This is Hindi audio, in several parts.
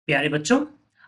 प्यारे बच्चों,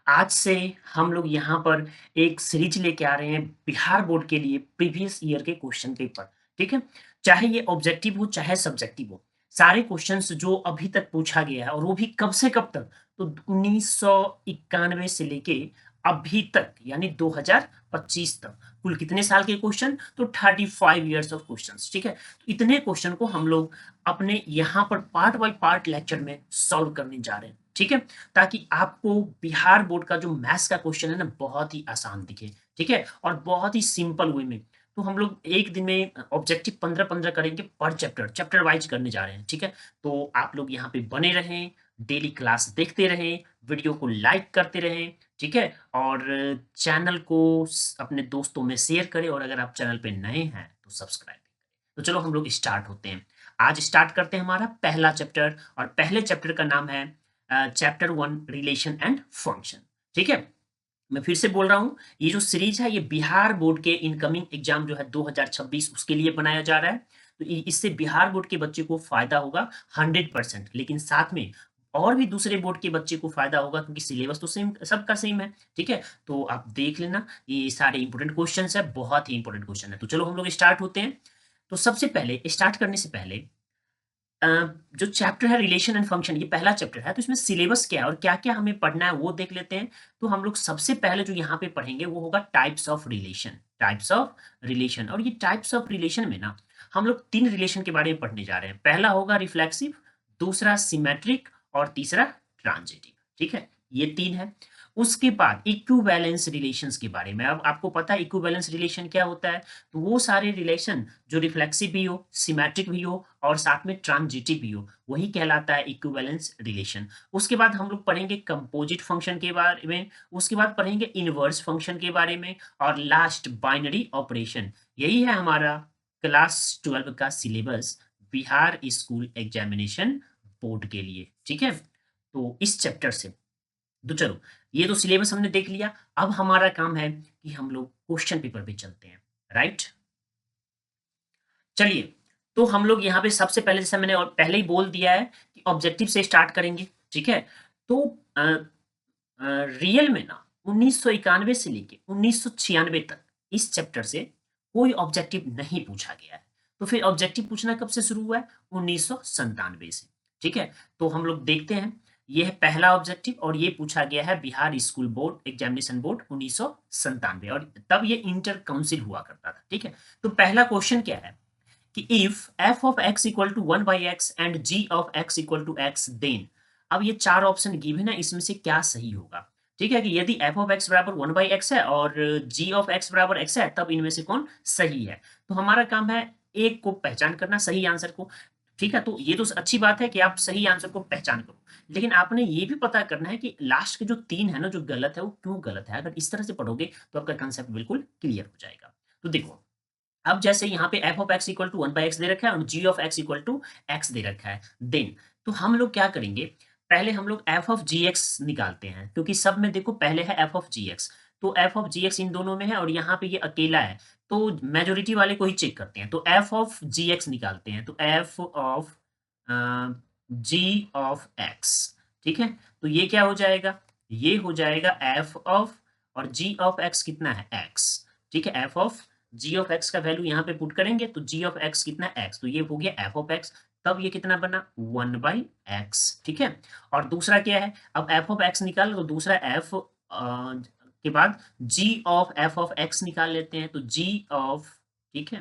आज से हम लोग यहाँ पर एक सीरीज लेके आ रहे हैं बिहार बोर्ड के लिए प्रीवियस ईयर के क्वेश्चन पेपर। ठीक है, चाहे ये ऑब्जेक्टिव हो चाहे सब्जेक्टिव हो, सारे क्वेश्चंस जो अभी तक पूछा गया है और वो भी कब से कब तक, तो 1991 से लेके अभी तक यानी 2025 तक कुल कितने साल के क्वेश्चन, तो 35 ईयर्स ऑफ क्वेश्चंस। ठीक है, तो इतने क्वेश्चन को हम लोग अपने यहाँ पर पार्ट बाय पार्ट लेक्चर में सॉल्व करने जा रहे हैं। ठीक है, ताकि आपको बिहार बोर्ड का जो मैथ्स का क्वेश्चन है ना बहुत ही आसान दिखे। ठीक है, और बहुत ही सिंपल वे में। तो हम लोग एक दिन में ऑब्जेक्टिव 15-15 करेंगे पर चैप्टर, चैप्टर वाइज करने जा रहे हैं। ठीक है, तो आप लोग यहाँ पे बने रहें, डेली क्लास देखते रहें, वीडियो को लाइक करते रहें। ठीक है, और चैनल को अपने दोस्तों में शेयर करें, और अगर आप चैनल पे नए हैं तो सब्सक्राइब करें। तो चलो हम लोग स्टार्ट होते हैं। आज स्टार्ट करते हैं हमारा पहला चैप्टर, और पहले चैप्टर का नाम है चैप्टर 1 रिलेशन एंड फंक्शन। ठीक है, मैं फिर से बोल रहा हूँ, ये जो सीरीज है ये बिहार बोर्ड के इनकमिंग एग्जाम जो है 2026 उसके लिए बनाया जा रहा है। तो इससे बिहार बोर्ड के बच्चे को फायदा होगा 100%, लेकिन साथ में और भी दूसरे बोर्ड के बच्चे को फायदा होगा, क्योंकि सिलेबस तो सेम, सबका सेम है। ठीक है, तो आप देख लेना, ये सारे इंपॉर्टेंट क्वेश्चन है, बहुत ही इंपॉर्टेंट क्वेश्चन है। तो चलो हम लोग स्टार्ट होते हैं। तो सबसे पहले स्टार्ट करने से पहले अ, जो चैप्टर है रिलेशन एंड फंक्शन, ये पहला चैप्टर है, तो इसमें सिलेबस क्या है और क्या-क्या हमें पढ़ना है वो देख लेते हैं। तो हम लोग सबसे पहले जो यहाँ पे पढ़ेंगे वो होगा types of relation, types of relation. और ये टाइप्स ऑफ रिलेशन में ना हम लोग 3 रिलेशन के बारे में पढ़ने जा रहे हैं। पहला होगा रिफ्लेक्सिव, दूसरा सिमेट्रिक और तीसरा ट्रांजिटिव। ठीक है, ये 3 है। उसके बाद इक्विवेलेंस रिलेशंस के बारे में, अब आपको पता है इक्विवेलेंस रिलेशन क्या होता है। तो वो सारे रिलेशन जो रिफ्लेक्सिव भी हो, सिमेट्रिक भी हो और साथ में ट्रांजिटिव भी हो, वही कहलाता है इक्विवेलेंस रिलेशन। उसके बाद हम लोग पढ़ेंगे कंपोजिट फंक्शन के बारे में, उसके बाद पढ़ेंगे इनवर्स फंक्शन के बारे में, और लास्ट बाइनरी ऑपरेशन। यही है हमारा क्लास 12 का syllabus Bihar school examination board के लिए। ठीक है, तो इस चैप्टर से, तो चलो ये तो सिलेबस हमने देख लिया। अब हमारा काम है कि हम लोग क्वेश्चन पेपर पे चलते हैं। राइट, चलिए। तो हम लोग यहाँ पे सबसे पहले, जैसे मैंने और पहले ही बोल दिया है कि ऑब्जेक्टिव से स्टार्ट करेंगे। ठीक है, तो रियल में ना 1991 से लेके 1996 तक इस चैप्टर से कोई ऑब्जेक्टिव नहीं पूछा गया है। तो फिर ऑब्जेक्टिव पूछना कब से शुरू हुआ है? 1997 से। ठीक है, तो हम लोग देखते हैं। ये है पहला ऑब्जेक्टिव, और ये पूछा गया है Bihar school board examination board 1997, और तब ये इंटर काउंसिल हुआ करता था। ठीक है, तो पहला क्वेश्चन क्या है कि if f of x equal to 1/x and g of x equal to x, then. अब ये चार ऑप्शन गिवन है, इसमें से क्या सही होगा? ठीक है, कि यदि एफ ऑफ एक्स बराबर 1/x है और जी ऑफ एक्स बराबर x है, तब इनमें से कौन सही है। तो हमारा काम है एक को पहचान करना, सही आंसर को। ठीक है, तो ये तो अच्छी बात है कि आप सही आंसर को पहचान करो, लेकिन आपने ये भी पता करना है कि लास्ट के जो 3 है ना जो गलत है, वो क्यों गलत है। अगर इस तरह से पढ़ोगे तो आपका कंसेप्ट बिल्कुल क्लियर हो जाएगा। तो देखो, अब जैसे यहाँ पे F of x equal to 1/x दे रखा है और G of x equal to X दे रखा है, देन तो हम लोग क्या करेंगे, पहले हम लोग एफ ऑफ जी एक्स निकालते हैं, क्योंकि सब में देखो पहले है एफ ऑफ जी एक्स। तो एफ ऑफ जी एक्स इन दोनों में है और यहाँ पे ये अकेला है, तो मेजोरिटी वाले को ही चेक करते हैं। तो एफ ऑफ जी एक्स निकालते हैं, तो f of g of x. ठीक है, तो ये क्या हो जाएगा, ये हो जाएगा एफ ऑफ, और जी ऑफ एक्स कितना है, एक्स। ठीक है, f of g of x का वैल्यू यहाँ पे पुट करेंगे, तो जी ऑफ एक्स कितना है, एक्स, तो ये हो गया एफ ऑफ एक्स। तब ये कितना बना, 1/x। ठीक है, और दूसरा क्या है, अब एफ ऑफ एक्स निकाल, तो दूसरा एफ के बाद जी ऑफ एफ ऑफ एक्स निकाल लेते हैं, तो जी ऑफ, ठीक है,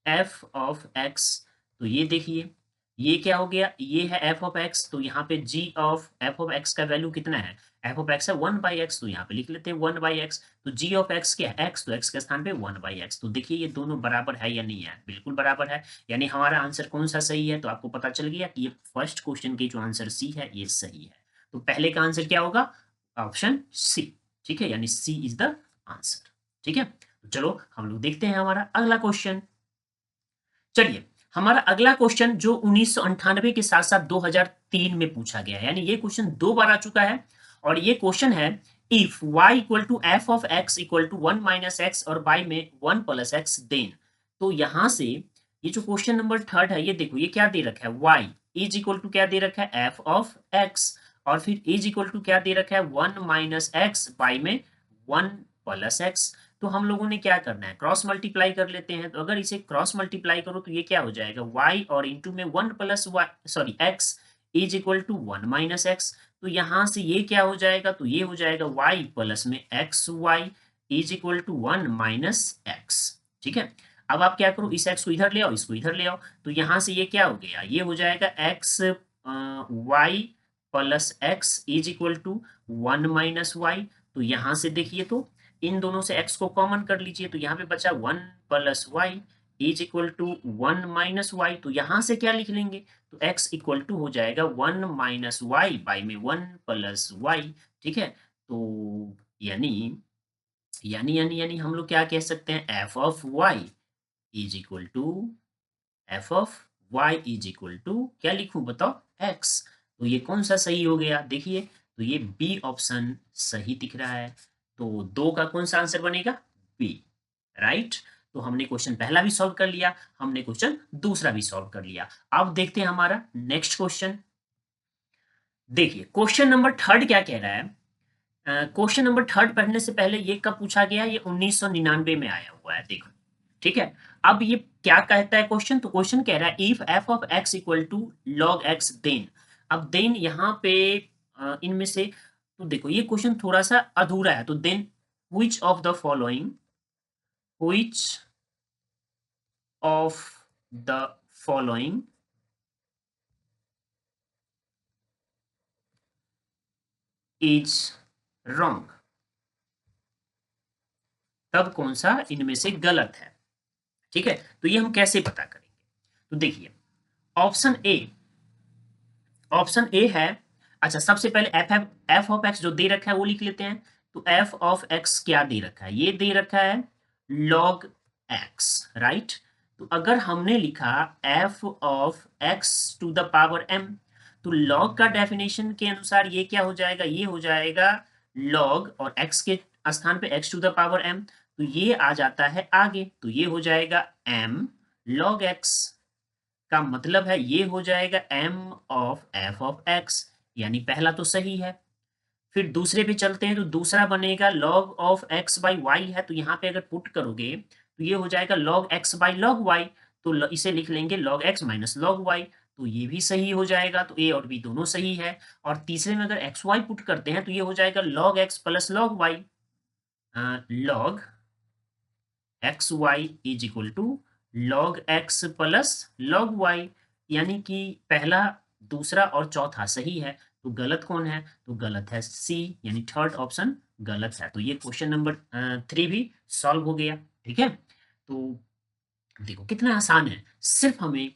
एफ ऑफ एक्स। तो ये देखिए, ये क्या हो गया, ये है एफ ऑफ एक्स, तो यहाँ पे जी ऑफ एफ ऑफ एक्स का वैल्यू कितना है, एफ ऑफ एक्स है 1/x, तो यहाँ पे लिख लेते हैं 1/x। तो जी ऑफ एक्स क्या है, एक्स, तो एक्स के स्थान पे 1/x। तो देखिए ये दोनों बराबर है या नहीं है, बिल्कुल बराबर है, यानी हमारा आंसर कौन सा सही है। तो आपको पता चल गया कि ये फर्स्ट क्वेश्चन के जो आंसर सी है ये सही है। तो पहले का आंसर क्या होगा, ऑप्शन सी। ठीक है, यानी सी इज द आंसर। ठीक है, तो चलो हम लोग देखते हैं हमारा अगला क्वेश्चन। चलिए, हमारा अगला क्वेश्चन जो 1998 के साथ साथ 2003 में पूछा गया है, यानी ये क्वेश्चन 2 बार आ चुका है। और ये क्वेश्चन है, if y equal to f of x equal to 1 minus x और y में 1 प्लस एक्स, देन। तो यहां से ये जो क्वेश्चन नंबर थर्ड है, ये देखो ये क्या दे रखा है, y इज इक्वल टू क्या दे रखा है, एफ ऑफ x, और फिर इज इक्वल टू क्या दे रखा है 1 माइनस एक्स, वाई में 1 प्लस एक्स। तो हम लोगों ने क्या करना है, क्रॉस मल्टीप्लाई कर लेते हैं। तो अगर इसे क्रॉस मल्टीप्लाई करो तो ये क्या हो जाएगा, y और इंटू में 1 plus y, sorry x is equal to 1 minus x. तो यहाँ से ये क्या हो जाएगा, तो ये हो जाएगा y प्लस में x y is equal to 1 minus x. ठीक है, अब आप क्या करो, इस x को इधर ले आओ, इसको इधर ले आओ। तो यहाँ से ये क्या हो गया, ये हो जाएगा x y plus x is equal to 1 minus y. तो यहाँ से देखिए, तो इन दोनों से x को कॉमन कर लीजिए, तो यहाँ पे बचा 1 plus y is equal to 1 minus y. तो यहाँ से क्या लिख लेंगे, तो x इक्वल टू हो जाएगा 1 माइनस वाई बाई में 1 प्लस वाई। ठीक है, तो यानी यानी यानी यानी हम लोग क्या कह सकते हैं, f of y is equal to f of y is equal to क्या लिखूं बताओ, x। तो ये कौन सा सही हो गया, देखिए, तो ये बी ऑप्शन सही दिख रहा है। तो 2 का कौन सा आंसर बनेगा, बी, राइट। तो हमने क्वेश्चन पहला भी सॉल्व कर लिया, हमने क्वेश्चन दूसरा भी सॉल्व कर लिया। अब देखते हैं हमारा नेक्स्ट क्वेश्चन। देखिए क्वेश्चन नंबर थर्ड क्या कह रहा है। क्वेश्चन नंबर थर्ड पढ़ने से पहले ये कब पूछा गया, ये 1999 में आया हुआ है, देखो। ठीक है, अब ये क्या कहता है क्वेश्चन, तो क्वेश्चन कह रहा है if f of x equal to log x then. अब देन यहाँ पे इनमें से, तो देखो ये क्वेश्चन थोड़ा सा अधूरा है। तो then which of the following, which of the following is wrong, तब कौन सा इनमें से गलत है। ठीक है, तो ये हम कैसे पता करेंगे, तो देखिए ऑप्शन ए है। अच्छा, सबसे पहले एफ ऑफ एक्स जो दे रखा है वो लिख लेते हैं। तो एफ ऑफ एक्स क्या दे रखा है, ये दे रखा है लॉग एक्स, राइट। तो अगर हमने लिखा f of x to the power m, तो लॉग का डेफिनेशन के अनुसार ये क्या हो जाएगा, ये हो जाएगा लॉग और एक्स के स्थान पे x to the power m. तो ये आ जाता है आगे, तो ये हो जाएगा एम लॉग एक्स, का मतलब है ये हो जाएगा m of f of x, यानी पहला तो सही है। फिर दूसरे पे चलते हैं, तो दूसरा बनेगा log of x by y है। तो यहाँ पे अगर पुट करोगे तो ये हो जाएगा log x by log y। तो इसे लिख लेंगे log x minus log y। तो ये भी सही हो जाएगा, तो a और b दोनों सही है। और तीसरे में अगर xy पुट करते हैं तो ये हो जाएगा log x plus log y, log x y is equal to log x plus log y, यानी कि पहला, दूसरा और चौथा सही है। तो गलत कौन है, तो गलत है सी, यानी थर्ड ऑप्शन गलत है। तो ये क्वेश्चन नंबर 3 भी सॉल्व हो गया। ठीक है, तो देखो कितना आसान है, सिर्फ हमें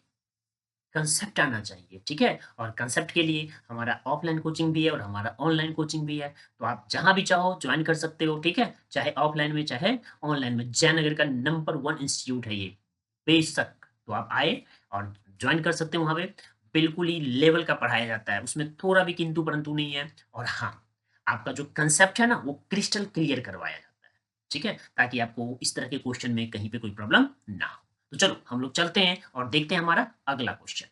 कंसेप्ट आना चाहिए। ठीक है, और कंसेप्ट के लिए हमारा ऑफलाइन कोचिंग भी है और हमारा ऑनलाइन कोचिंग भी है। तो आप जहां भी चाहो ज्वाइन कर सकते हो। ठीक है, चाहे ऑफलाइन में चाहे ऑनलाइन में, जयनगर का नंबर 1 इंस्टीट्यूट है ये, बेशक। तो आप आए और ज्वाइन कर सकते हो। वहां पे बिल्कुल ही लेवल का पढ़ाया जाता है, उसमें थोड़ा भी किंतु परंतु नहीं है। और हाँ, आपका जो कंसेप्ट है ना वो क्रिस्टल क्लियर करवाया जाता है। ठीक है, ताकि आपको इस तरह के क्वेश्चन में कहीं पे कोई प्रॉब्लम ना हो। तो चलो हम लोग चलते हैं और देखते हैं हमारा अगला क्वेश्चन।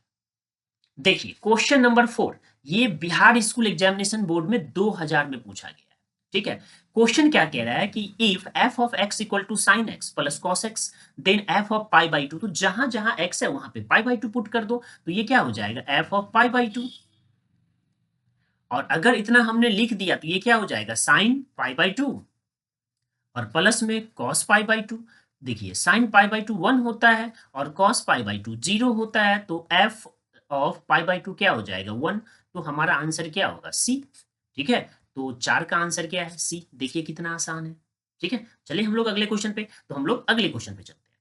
देखिए क्वेश्चन नंबर 4, ये बिहार स्कूल एग्जामिनेशन बोर्ड में 2000 में पूछा गया है। ठीक है, क्वेश्चन क्या कह रहा है कि if f of x equal to sine x plus cos x then f of pi by two. तो जहां जहां एक्स है वहां पे पाई बाई टू पुट कर दो, तो ये क्या हो जाएगा F of pi by to. और अगर इतना हमने लिख दिया तो ये क्या हो जाएगा साइन पाई बाई टू और प्लस में कॉस पाई बाई टू। देखिए साइन पाई बाई टू 1 होता है और कॉस पाई बाई टू 0 होता है। तो f of pi by to क्या हो जाएगा 1। तो हमारा आंसर क्या होगा सी। ठीक है, तो 4 का आंसर क्या है सी। देखिए कितना आसान है। ठीक है, चलिए हम लोग अगले क्वेश्चन पे, तो हम लोग अगले क्वेश्चन पे चलते हैं।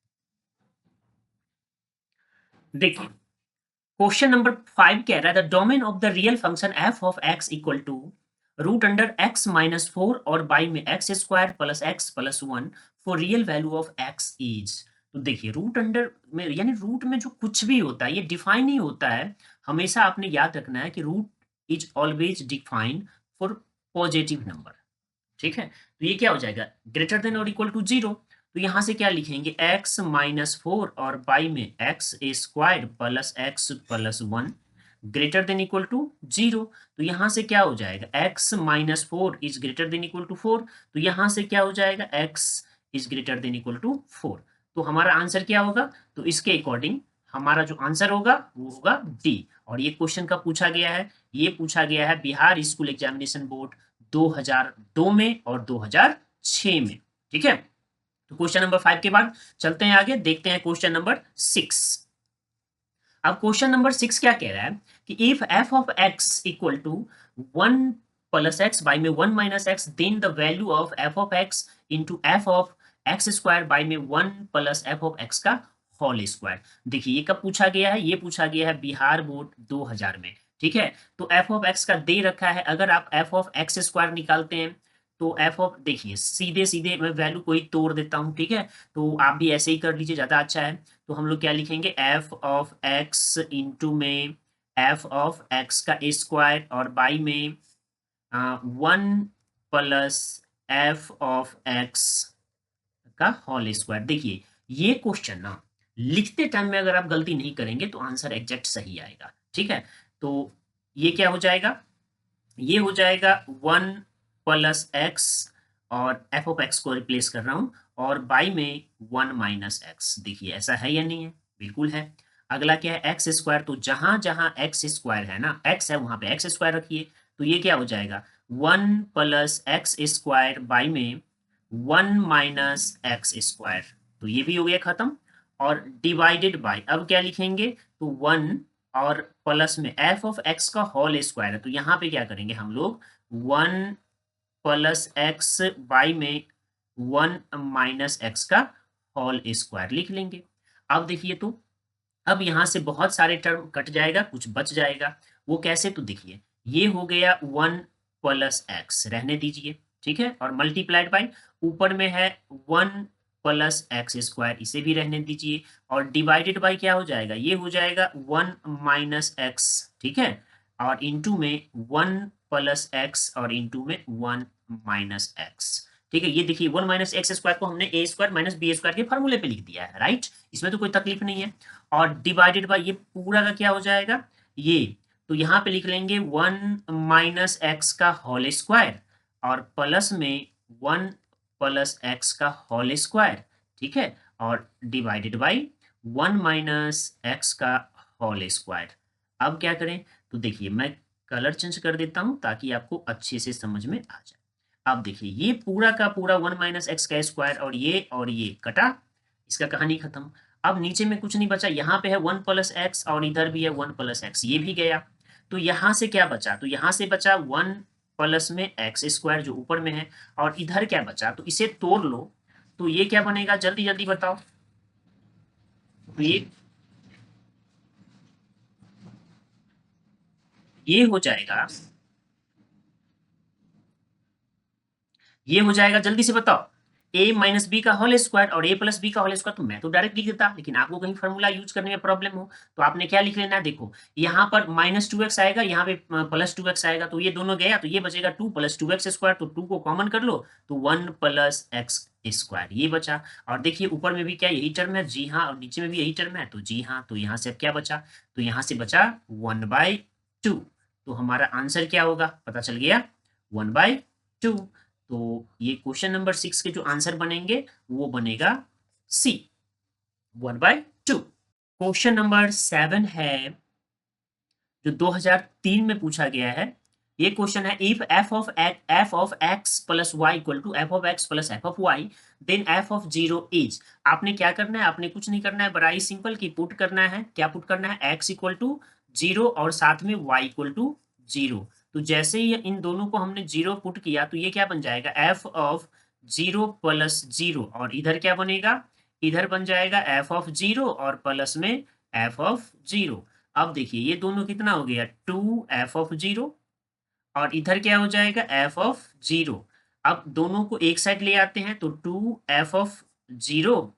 देखिए क्वेश्चन नंबर 5 कह रहा है the domain of the real function f of x equal to root under x minus 4 और बाई में x square plus x plus 1 for real value of x is. तो देखिए रूट अंडर में, यानी रूट में जो कुछ भी होता है ये डिफाइन ही होता है। हमेशा आपने याद रखना है कि root is always defined for positive number. ठीक है, तो ये क्या हो जाएगा ग्रेटर देन और इक्वल टू 0। तो यहां से क्या लिखेंगे x माइनस 4 और बाई में x square plus x plus 1। Greater than equal to 0। तो यहां से क्या हो जाएगा, x minus 4 is greater than equal to 4। तो यहां से क्या हो जाएगा, x is greater than equal to 4। तो हमारा आंसर क्या होगा, तो इसके अकॉर्डिंग हमारा जो आंसर होगा वो होगा डी। और ये क्वेश्चन कब पूछा गया है, ये पूछा गया है बिहार स्कूल एग्जामिनेशन बोर्ड 2002 में और 2006 में। ठीक है, तो क्वेश्चन नंबर 5 के बाद चलते हैं आगे, देखते हैं क्वेश्चन नंबर 6। अब क्वेश्चन नंबर 6 क्या कह रहा है कि if f of x equal to 1 plus x by में 1 minus x, then the value of f of x into f of x square by में 1 प्लस एफ ऑफ एक्स का होल स्क्वायर। देखिए ये कब पूछा गया है, ये पूछा गया है बिहार बोर्ड 2000 में। ठीक है, तो एफ ऑफ एक्स का दे रखा है, अगर आप एफ ऑफ एक्स स्क्वायर निकालते हैं तो एफ ऑफ, देखिए सीधे सीधे मैं वैल्यू कोई तोड़ देता हूं। ठीक है, तो आप भी ऐसे ही कर लीजिए, ज्यादा अच्छा है। तो हम लोग क्या लिखेंगे, एफ ऑफ एक्स इंटू में एफ ऑफ एक्स का स्क्वायर और बाई में 1 प्लस एफ ऑफ एक्स का होल स्क्वायर। देखिए ये क्वेश्चन ना लिखते टाइम में अगर आप गलती नहीं करेंगे तो आंसर एग्जैक्ट सही आएगा। ठीक है, तो ये क्या हो जाएगा, ये हो जाएगा 1 प्लस एक्स और एफ ऑफ एक्स को रिप्लेस कर रहा हूं और बाई में 1 माइनस एक्स। देखिए ऐसा है या नहीं है, बिल्कुल है। अगला क्या है, एक्स स्क्वायर, तो जहां जहां एक्स स्क्वायर है ना, एक्स है वहां पे एक्स स्क्वायर रखिए। तो ये क्या हो जाएगा, 1 प्लस एक्स स्क्वायर बाई में 1 माइनस एक्स स्क्वायर। तो ये भी हो गया खत्म। और डिवाइडेड बाय, अब क्या लिखेंगे, तो 1 और प्लस में एफ ऑफ एक्स का होल स्क्वायर है, तो यहाँ पे क्या करेंगे हम लोग, 1 प्लस एक्स बाई में 1 माइनस एक्स का होल स्क्वायर लिख लेंगे। अब देखिए, तो अब यहाँ से बहुत सारे टर्म कट जाएगा, कुछ बच जाएगा। वो कैसे, तो देखिए ये हो गया 1 प्लस एक्स, रहने दीजिए। ठीक है, और मल्टीप्लाइड बाई ऊपर में है 1 प्लस एक्स स्क्वायर, इसे भी रहने दीजिए। और डिवाइडेड बाई क्या हो जाएगा, ये हो जाएगा 1 माइनस एक्स। ठीक है, और इंटू में 1 प्लस एक्स और इंटू में 1 माइनस एक्स। ठीक है, ये देखिए 1 माइनस एक्स स्क्वायर को हमने ए स्क्वायर माइनस बी स्क्वायर के फॉर्मूले पे लिख दिया है, राइट। इसमें तो कोई तकलीफ नहीं है। और डिवाइडेड बाय ये पूरा का क्या हो जाएगा, ये तो यहाँ पे लिख लेंगे 1 माइनस एक्स का होल स्क्वायर और प्लस में 1 प्लस एक्स का होल स्क्वायर। ठीक है, और डिवाइडेड बाय 1 माइनस एक्स का होल स्क्वायर। अब क्या करें, तो देखिए मैं कलर चेंज कर देता हूं ताकि आपको अच्छे से समझ में आ जाए। अब देखिए ये पूरा का पूरा 1 माइनस एक्स का स्क्वायर और ये कटा, इसका कहानी खत्म। अब नीचे में कुछ नहीं बचा, यहाँ पे है 1 प्लस एक्स और इधर भी है 1 प्लस एक्स, ये भी गया। तो यहाँ से क्या बचा, तो यहाँ से बचा 1 प्लस में एक्स स्क्वायर जो ऊपर में है, और इधर क्या बचा, तो इसे तोड़ लो। तो ये क्या बनेगा, जल्दी जल्दी बताओ। तो ये हो जाएगा, ये हो जाएगा, जल्दी से बताओ, a माइनस बी का होल स्क्वायर और a प्लस बी का होल स्क्वायर। तो मैं तो डायरेक्ट लिख देता, लेकिन आपको कहीं फॉर्मूला यूज करने में प्रॉब्लम हो तो आपने क्या लिख लेना है, देखो यहाँ पर माइनस 2x आएगा, यहाँ पे प्लस 2x आएगा, तो ये दोनों गया, तो ये बचेगा 2 प्लस 2x स्क्वायर, तो 2 को कॉमन कर लो तो 1 प्लस एक्स स्क्वायर ये बचा। और देखिए ऊपर में भी क्या यही टर्म है, जी हाँ, और नीचे में भी यही टर्म है, तो जी हाँ, तो यहाँ से अब क्या बचा, तो यहाँ से बचा 1/2। तो हमारा आंसर क्या होगा, पता चल गया, 1/2। तो ये क्वेश्चन नंबर 6 के जो आंसर बनेंगे वो बनेगा सी, 1/2। क्वेश्चन नंबर 7 है जो 2003 में पूछा गया है। ये क्वेश्चन है, if f of x plus y equal to f of x plus f of y, then f of zero is. आपने क्या करना है, आपने कुछ नहीं करना है, बड़ा ही सिंपल की पुट करना है। क्या पुट करना है, एक्स इक्वल टू 0 और साथ में वाई इक्वल टू 0। तो जैसे ही इन दोनों को हमने 0 पुट किया तो ये क्या बन जाएगा, एफ ऑफ 0 प्लस 0, और इधर क्या बनेगा, इधर बन जाएगा एफ ऑफ 0 और प्लस में एफ ऑफ 0। अब देखिए ये दोनों कितना हो गया, 2 एफ ऑफ 0 और इधर क्या हो जाएगा, एफ ऑफ 0। अब दोनों को एक साइड ले आते हैं तो 2 F of 0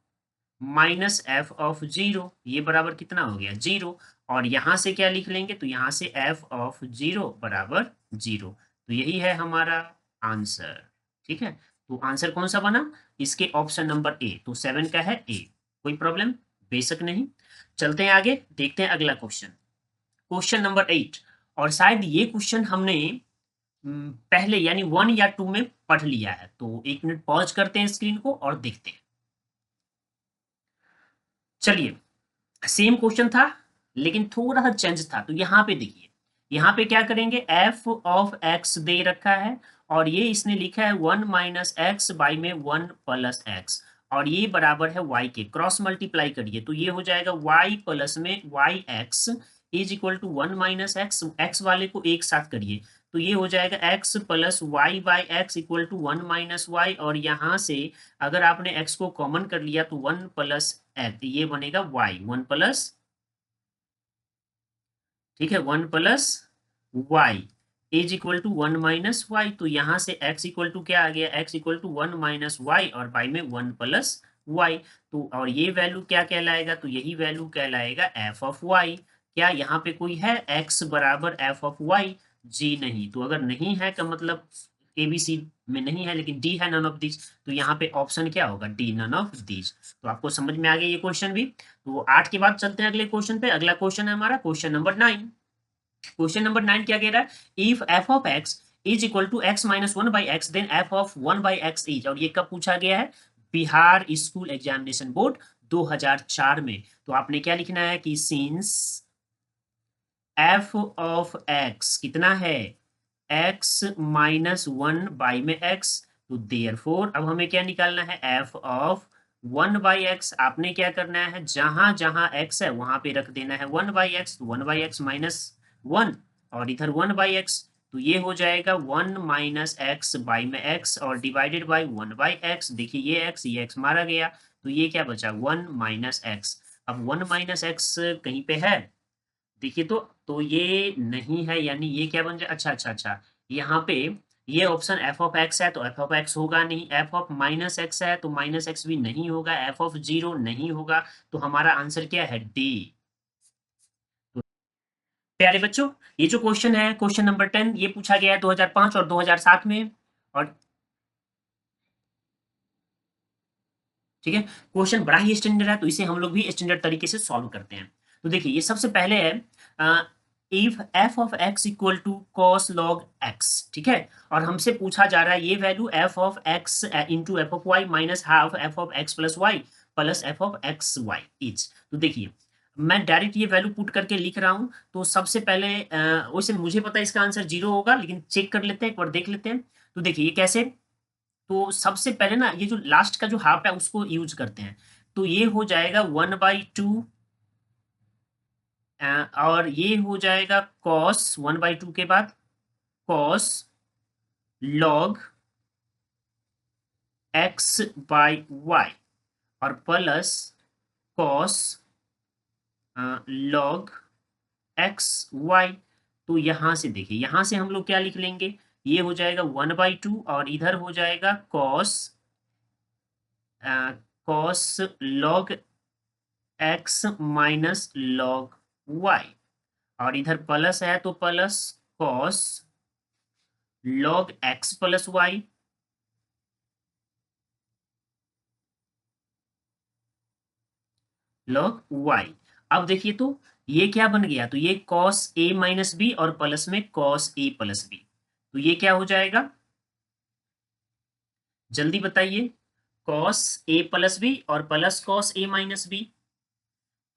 minus F of 0, ये बराबर कितना हो गया, 0। और यहां से क्या लिख लेंगे, तो यहां से एफ ऑफ 0 बराबर 0। तो यही है हमारा आंसर। ठीक है, तो आंसर कौन सा बना, इसके ऑप्शन नंबर ए, तो 7 का है ए। कोई प्रॉब्लम बेशक नहीं। चलते हैं आगे, देखते हैं अगला क्वेश्चन। क्वेश्चन नंबर 8, और शायद ये क्वेश्चन हमने पहले यानी 1 या 2 में पढ़ लिया है। तो 1 मिनट पॉज करते हैं स्क्रीन को और देखते हैं। चलिए, सेम क्वेश्चन था लेकिन थोड़ा सा चेंज था। तो यहाँ पे देखिए, यहाँ पे क्या करेंगे, f ऑफ x दे रखा है और ये इसने लिखा है 1 माइनस एक्स बाई में 1 प्लस एक्स, और ये बराबर है y के। क्रॉस मल्टीप्लाई करिए तो ये हो जाएगा y प्लस में y x is equal to 1 minus x, x वाले को एक साथ करिए तो ये हो जाएगा x plus y by x equal to 1 minus y, और यहाँ से अगर आपने x को कॉमन कर लिया तो 1 प्लस एक्स, ये बनेगा y, 1 प्लस, ठीक है, 1 plus y is equal to 1 minus y. तो यहाँ से x इक्वल टू क्या आ गया, x equal to 1 minus y और बाई में 1 प्लस वाई। तो और ये वैल्यू क्या कहलाएगा, तो यही वैल्यू कहलाएगा f ऑफ y। क्या यहाँ पे कोई है x बराबर f ऑफ y? जी नहीं। तो अगर नहीं है का मतलब ABC में नहीं है, लेकिन D है नन ऑफ दिस, तो यहाँ पे ऑप्शन क्या होगा, D नन ऑफ दिस। तो आपको समझ में आ गया ये क्वेश्चन भी। तो 8 के बाद चलते हैं अगले क्वेश्चन पे। अगला क्वेश्चन है हमारा क्वेश्चन नंबर 9। क्वेश्चन नंबर 9 क्या कह रहा है, if f of x is equal to x minus 1 by x then f of 1 by x is, और ये कब पूछा गया है, बिहार स्कूल एग्जामिनेशन बोर्ड 2004 में। तो आपने क्या लिखना है कि सिंस f ऑफ x कितना है, x माइनस 1 बाई में x, तो देयरफॉर अब हमें क्या निकालना है, f ऑफ 1 बाई एक्स। आपने क्या करना है, जहां जहां x है वहां पे रख देना है 1 बाई एक्स, तो 1 बाई एक्स माइनस 1 और इधर 1 बाई एक्स, तो ये हो जाएगा 1 माइनस एक्स बाई में x और डिवाइडेड बाई 1 बाई एक्स। देखिए ये x मारा गया तो ये क्या बचा, 1 माइनस एक्स। अब 1 माइनस एक्स कहीं पे है, देखिए तो ये नहीं है, यानी ये क्या बन जाए, अच्छा अच्छा अच्छा, यहाँ पे ये ऑप्शन f ऑफ x है तो f ऑफ x होगा नहीं, f ऑफ माइनस एक्स है तो माइनस एक्स भी नहीं होगा, f ऑफ 0 नहीं होगा। तो हमारा आंसर क्या है, डी। तो प्यारे बच्चों, ये जो क्वेश्चन है क्वेश्चन नंबर 10, ये पूछा गया है 2005 और 2007 में। और ठीक है, क्वेश्चन बड़ा ही स्टैंडर्ड है तो इसे हम लोग भी स्टैंडर्ड तरीके से सॉल्व करते हैं। तो देखिए ये सबसे पहले है if f of x equal to cos log x, ठीक है, और हमसे पूछा जा रहा है ये value f of x into f of y minus half f of x plus y plus f of x y is. तो देखिए मैं डायरेक्ट ये वैल्यू पुट करके लिख रहा हूं। तो सबसे पहले वैसे मुझे पता है इसका आंसर 0 होगा, लेकिन चेक कर लेते हैं, एक बार देख लेते हैं। तो देखिए ये कैसे, तो सबसे पहले ना ये जो लास्ट का जो हाफ है उसको यूज करते हैं, तो ये हो जाएगा 1/2 और ये हो जाएगा कॉस 1/2 के बाद cos log X by Y और plus cos log X Y. तो यहां से देखिए, यहां से हम लोग क्या लिख लेंगे, ये हो जाएगा 1/2 और इधर हो जाएगा cos cos log x minus log y, और इधर प्लस है तो plus cos log x plus y log y. अब देखिए तो ये क्या बन गया, तो ये कॉस ए माइनस बी और प्लस में कॉस ए प्लस बी, तो ये क्या हो जाएगा, जल्दी बताइए, कॉस ए प्लस बी और plus cos a minus b.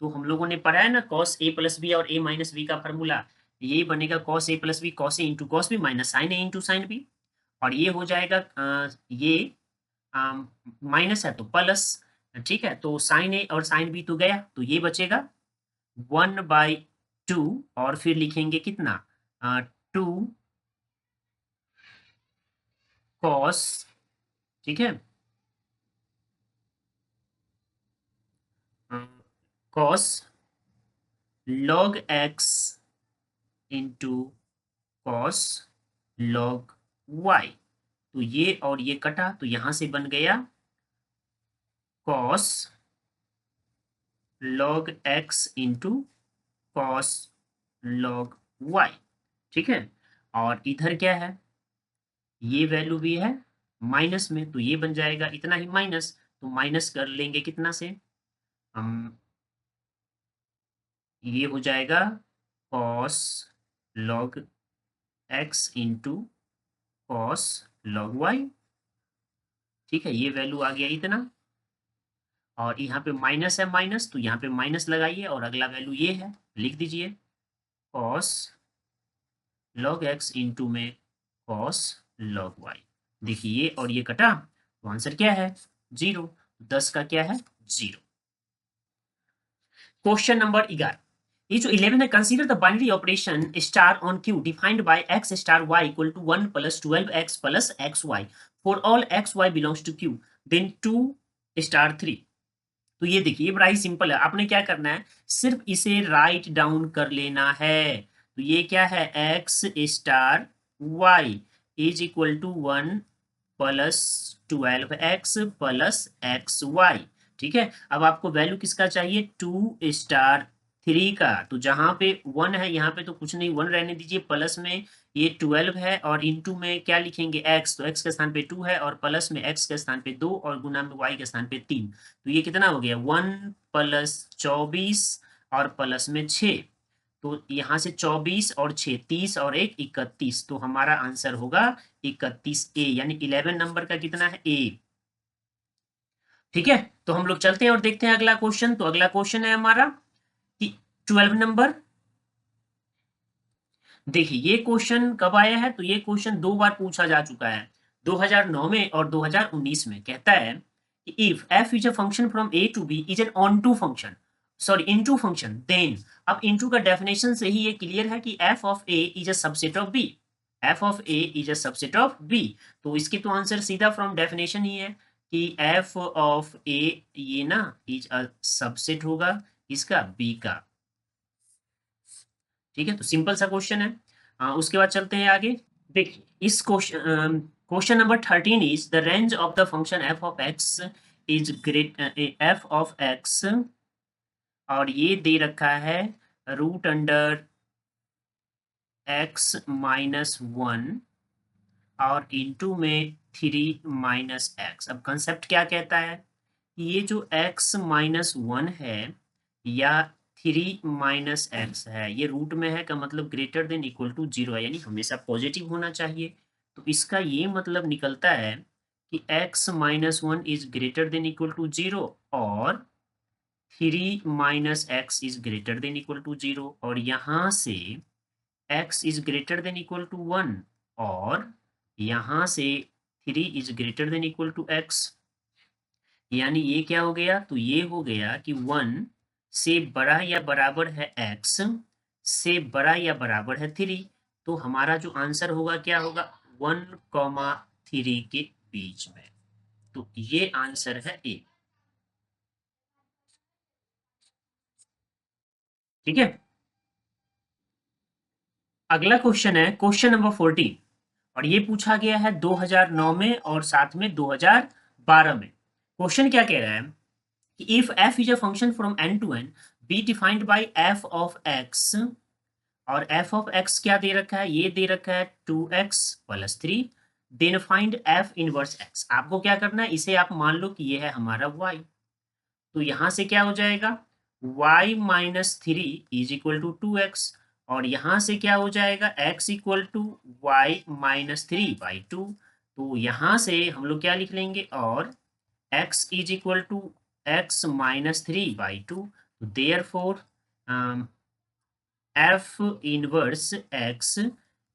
तो हम लोगों ने पढ़ा है ना कॉस ए प्लस बी और ए माइनस बी का फॉर्मूला, ये बनेगा cos A plus B cos A into cos B minus sine A into sine B, और ये हो जाएगा ये माइनस है तो प्लस, ठीक है, तो साइन ए और साइन बी तो गया, तो ये बचेगा 1/2 और फिर लिखेंगे कितना, 2 कॉस, ठीक है, cos log x into cos log y. तो ये और ये कटा तो यहां से बन गया cos log x into cos log y, ठीक है, और इधर क्या है, ये वैल्यू भी है माइनस में तो ये बन जाएगा इतना ही माइनस, तो माइनस कर लेंगे कितना से, हम ये हो जाएगा cos log x into cos log y. ठीक है, ये वैल्यू आ गया इतना, और यहाँ पे माइनस है माइनस, तो यहाँ पे माइनस लगाइए, और अगला वैल्यू ये है, लिख दीजिए कॉस लॉग एक्स इंटू में कॉस लॉग वाई। देखिए ये और ये कटा, तो आंसर क्या है 0। 10 का क्या है 0। क्वेश्चन नंबर 11, ये जो 11 है, consider the binary operation star on Q defined by x star y equal to 1 plus 12x plus x y for all x y belongs to Q then 2 star 3। तो ये देखिए, ये बड़ा ही सिंपल है, आपने क्या करना है, सिर्फ इसे राइट डाउन कर लेना है। तो ये क्या है, x star y is equal to 1 plus 12x plus x y. ठीक है, अब आपको वैल्यू किसका चाहिए, 2 स्टार 3 का। तो जहां पे 1 है, यहाँ पे तो कुछ नहीं, 1 रहने दीजिए, प्लस में ये 12 है, और इनटू में क्या लिखेंगे x, तो x के स्थान पे 2 है, और प्लस में x के स्थान पे 2, और गुना में y के स्थान पे 3। तो ये कितना हो गया, 1 प्लस 24 और प्लस में 6। तो यहाँ से 24 और 6, 30 और 1 31। तो हमारा आंसर होगा 31A, यानी 11 नंबर का कितना है A। ठीक है, तो हम लोग चलते हैं और देखते हैं अगला क्वेश्चन। तो अगला क्वेश्चन है हमारा कि 12 नंबर। देखिए ये क्वेश्चन कब आया है, तो ये क्वेश्चन 2 बार पूछा जा चुका है, 2009 में और 2019 में। कहता है कि if f is a function from a to b is an onto function, sorry into function, then. अब इनटू का डेफिनेशन से ही ये क्लियर है कि f of a is a subset of b, f of a is a subset of b। तो इसके तो आंसर सीधा फ्रॉम डेफिनेशन ही है कि f ऑफ a ये ना इज अ सबसेट होगा इसका b का। ठीक है, तो सिंपल सा क्वेश्चन है। उसके बाद चलते हैं आगे। देखिए इस question, question number 13 is the range of the function f of x is great, F of x, और ये दे रखा है रूट अंडर एक्स माइनस 1 और इंटू में 3 माइनस एक्स। अब कंसेप्ट क्या कहता है, ये जो x माइनस 1 है या 3 माइनस एक्स है, ये रूट में है, का मतलब ग्रेटर देन इक्वल टू 0 है, यानी हमेशा पॉजिटिव होना चाहिए। तो इसका ये मतलब निकलता है कि x minus 1 is greater than equal to 0, और 3 minus x is greater than equal to 0, और यहाँ से x is greater than equal to 1, और यहाँ से 3 is greater than equal to x। यानी ये क्या हो गया, तो ये हो गया कि 1 से बड़ा या बराबर है x, से बड़ा या बराबर है 3। तो हमारा जो आंसर होगा क्या होगा, 1,3 के बीच में। तो ये आंसर है ए। ठीक है, अगला क्वेश्चन है क्वेश्चन नंबर 14, और ये पूछा गया है 2009 में और साथ में 2012 में। क्वेश्चन क्या कह रहा है कि if f is a function from n to n be defined by f of x, और f ऑफ x क्या दे रखा है, ये दे रखा है 2x plus 3, then find f inverse x। आपको क्या करना है, इसे आप मान लो कि ये है हमारा y। तो यहां से क्या हो जाएगा, y minus 3 is equal to 2x, और यहां से क्या हो जाएगा, x equal to y minus 3/2। तो यहां से हम लोग क्या लिख लेंगे, और x is equal to x minus 3/2। Therefore f inverse x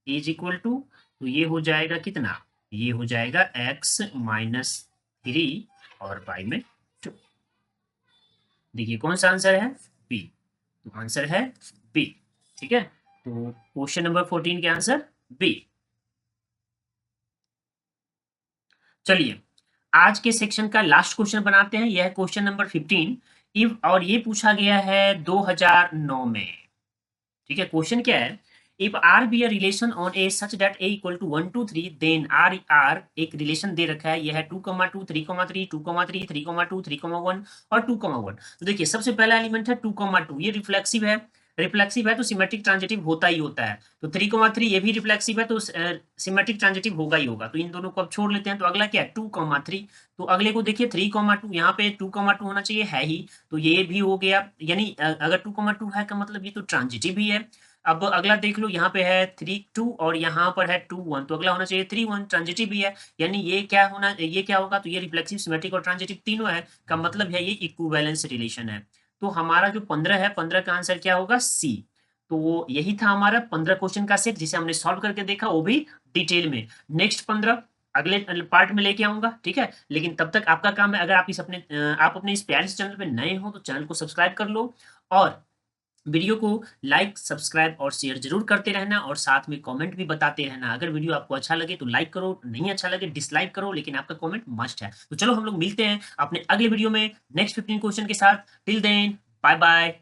is equal to, तो ये हो जाएगा कितना, ये हो जाएगा x माइनस 3 और बाई में 2। देखिए कौन सा आंसर है, बी। तो आंसर है बी। ठीक है, तो क्वेश्चन नंबर 14 के आंसर बी। चलिए आज के सेक्शन का लास्ट क्वेश्चन बनाते हैं, यह है क्वेश्चन नंबर 15 इफ, और ये पूछा गया है 2009 में। ठीक है, क्वेश्चन क्या है, if R be a relation on A such that A equal to 1 2 3 then R R एक रिलेशन दे रखा है, यह है 2,2 3,3 2,3 3,2 3,1 और 2,1। तो देखिए सबसे पहला एलिमेंट है 2,2, ये रिफ्लेक्सिव है, रिफ्लेक्सिव है तो सिमेट्रिक ट्रांजिटिव होता ही होता है। तो 3,3 ये भी रिफ्लेक्सिव है तो सिमेट्रिक ट्रांजिटिव होगा ही होगा। तो इन दोनों को अब छोड़ लेते हैं, तो अगला क्या है 2,3। तो अगले को देखिए 3,2, यहाँ पे 2,2 होना चाहिए, है ही, तो ये भी हो गया। यानी अगर 2,2 है का मतलब ये तो ट्रांजिटिव ही है। अब अगला देख लो, यहाँ पे है 3-2 और यहाँ पर है 2-1, तो अगला होना चाहिए 3-1, ट्रांजिटिव भी है, यानी ये क्या होगा, तो ये रिफ्लेक्सिव, सिमेट्रिक और ट्रांजिटिव तीनों है, का मतलब है ये इक्विवेलेंस रिलेशन है। तो हमारा जो 15 है, 15 का आंसर क्या होगा, सी। तो यही था हमारा 15 क्वेश्चन का सेट, जिसे हमने सॉल्व करके देखा, वो भी डिटेल में। नेक्स्ट 15 अगले पार्ट में लेके आऊंगा, ठीक है। लेकिन तब तक आपका काम है, अगर आप अपने इस प्यारे से चैनल पे नए हो तो चैनल को सब्सक्राइब कर लो, और वीडियो को लाइक, सब्सक्राइब और शेयर जरूर करते रहना, और साथ में कमेंट भी बताते रहना। अगर वीडियो आपको अच्छा लगे तो लाइक करो, नहीं अच्छा लगे डिसलाइक करो, लेकिन आपका कमेंट मस्ट है। तो चलो हम लोग मिलते हैं अपने अगले वीडियो में नेक्स्ट 15 क्वेश्चन के साथ। Till then, bye bye.